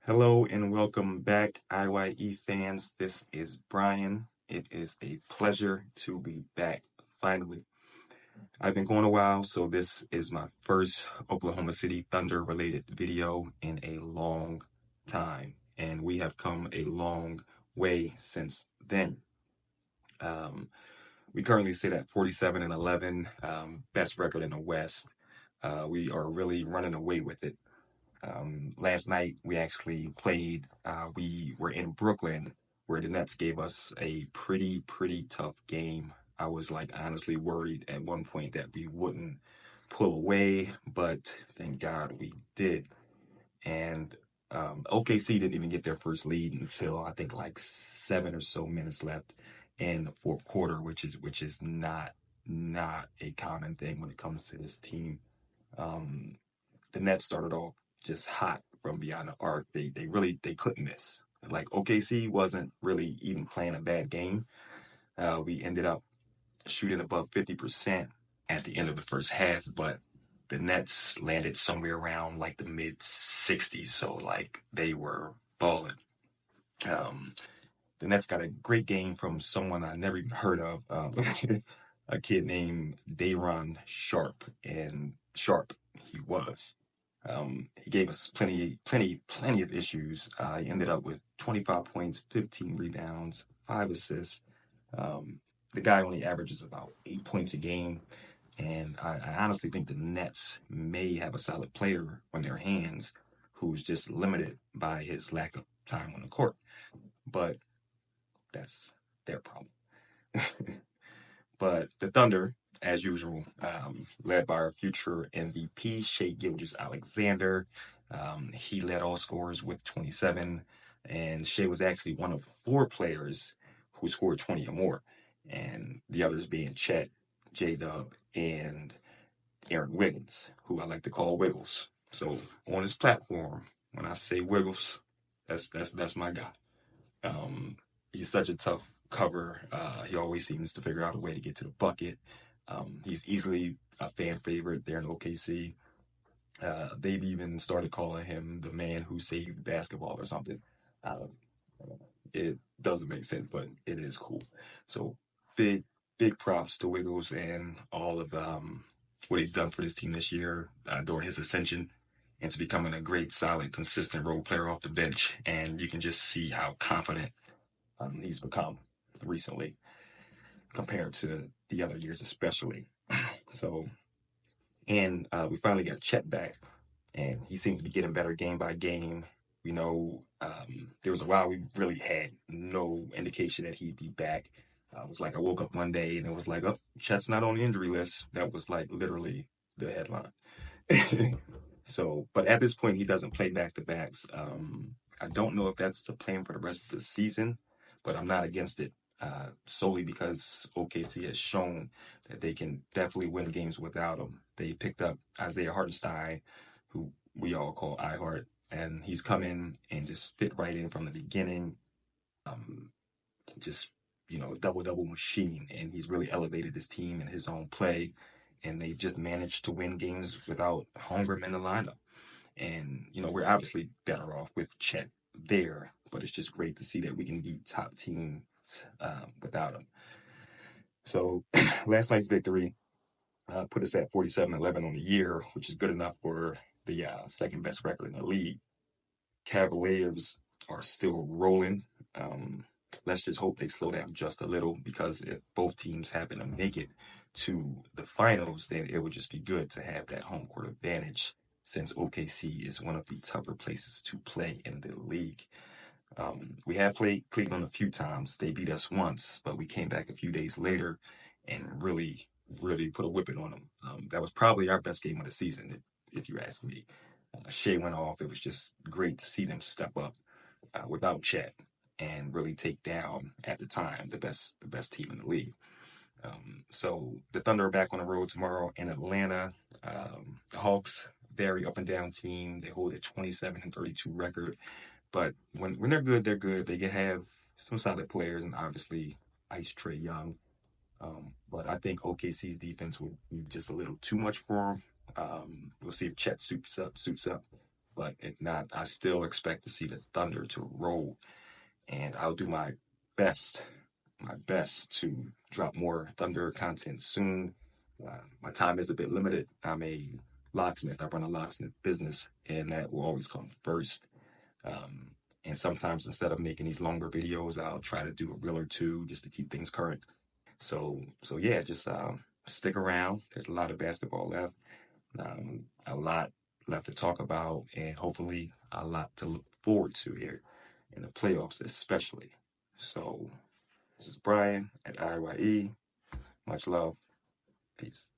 Hello and welcome back, IYE fans. This is Brian. It is a pleasure to be back finally. I've been going a while, so this is my first Oklahoma City Thunder related video in a long time, and we have come a long way since then. Um, we currently sit at 47-11, best record in the West. We are really running away with it. Last night we actually played. We were in Brooklyn, where the Nets gave us a pretty tough game. I was like honestly worried at one point that we wouldn't pull away, but thank God we did. And OKC didn't even get their first lead until I think like 7 or so minutes left in the fourth quarter, which is not a common thing when it comes to this team. Um, the Nets started off just hot from beyond the arc. They couldn't miss. It's like OKC wasn't really even playing a bad game. We ended up shooting above 50% at the end of the first half, but the Nets landed somewhere around like the mid 60s. So like they were balling. Um, the Nets got a great game from someone I never even heard of, a kid named Dayron Sharp, and Sharp he was. He gave us plenty of issues. He ended up with 25 points, 15 rebounds, 5 assists. Um, the guy only averages about 8 points a game, and I honestly think the Nets may have a solid player on their hands who's just limited by his lack of time on the court. But that's their problem. But the Thunder, as usual, led by our future MVP, Shai Alexander. He led all scorers with 27, and Shai was actually one of 4 players who scored 20 or more, and the others being Chet, JDub, and Aaron Wiggins, who I like to call Wiggles. So on his platform, when I say Wiggles, that's my guy. Um, he's such a tough cover. He always seems to figure out a way to get to the bucket. He's easily a fan favorite there in OKC. They've even started calling him the man who saved basketball or something. Uh, it doesn't make sense, but it is cool. So big, big props to Wiggles and all of what he's done for this team this year during his ascension into becoming a great, solid, consistent role player off the bench. And you can just see how confident he's become recently compared to the other years, especially. So, and we finally got Chet back, and he seems to be getting better game by game. There was a while we really had no indication that he'd be back. It was like I woke up one day and it was like, oh, Chet's not on the injury list. That was like literally the headline. So, but at this point, he doesn't play back to backs. I don't know if that's the plan for the rest of the season, but I'm not against it solely because OKC has shown that they can definitely win games without him. They picked up Isaiah Hartenstein, who we all call iHeart, and he's come in and just fit right in from the beginning. Um, just double machine, and he's really elevated this team in his own play, and they've just managed to win games without Holmgren in the lineup. And we're obviously better off with Chet there, but it's just great to see that we can beat top teams without him. So last night's victory put us at 47-11 on the year, which is good enough for the second best record in the league. Cavaliers are still rolling. Let's just hope they slow down just a little, because if both teams happen to make it to the finals, then it would just be good to have that home court advantage, since OKC is one of the tougher places to play in the league. We have played Cleveland a few times. They beat us once, but we came back a few days later and really put a whipping on them. That was probably our best game of the season, if you ask me. Shai went off. It was just great to see them step up without Chet and really take down, at the time, the best team in the league. So the Thunder are back on the road tomorrow in Atlanta. The Hawks, very up and down team. They hold a 27-32 record, but when they're good, they're good. They can have some solid players, and obviously Ice Trae Young. But I think OKC's defense will be just a little too much for them. We'll see if Chet suits up. But if not, I still expect to see the Thunder to roll, and I'll do best, my best to drop more Thunder content soon. My time is a bit limited. I'm a locksmith. I run a locksmith business, and that will always come first. Um, and sometimes instead of making these longer videos, I'll try to do a reel or two just to keep things current. So yeah, just stick around. There's a lot of basketball left, a lot left to talk about, and hopefully a lot to look forward to here in the playoffs, especially. So this is Brian at IYE. Much love. Peace.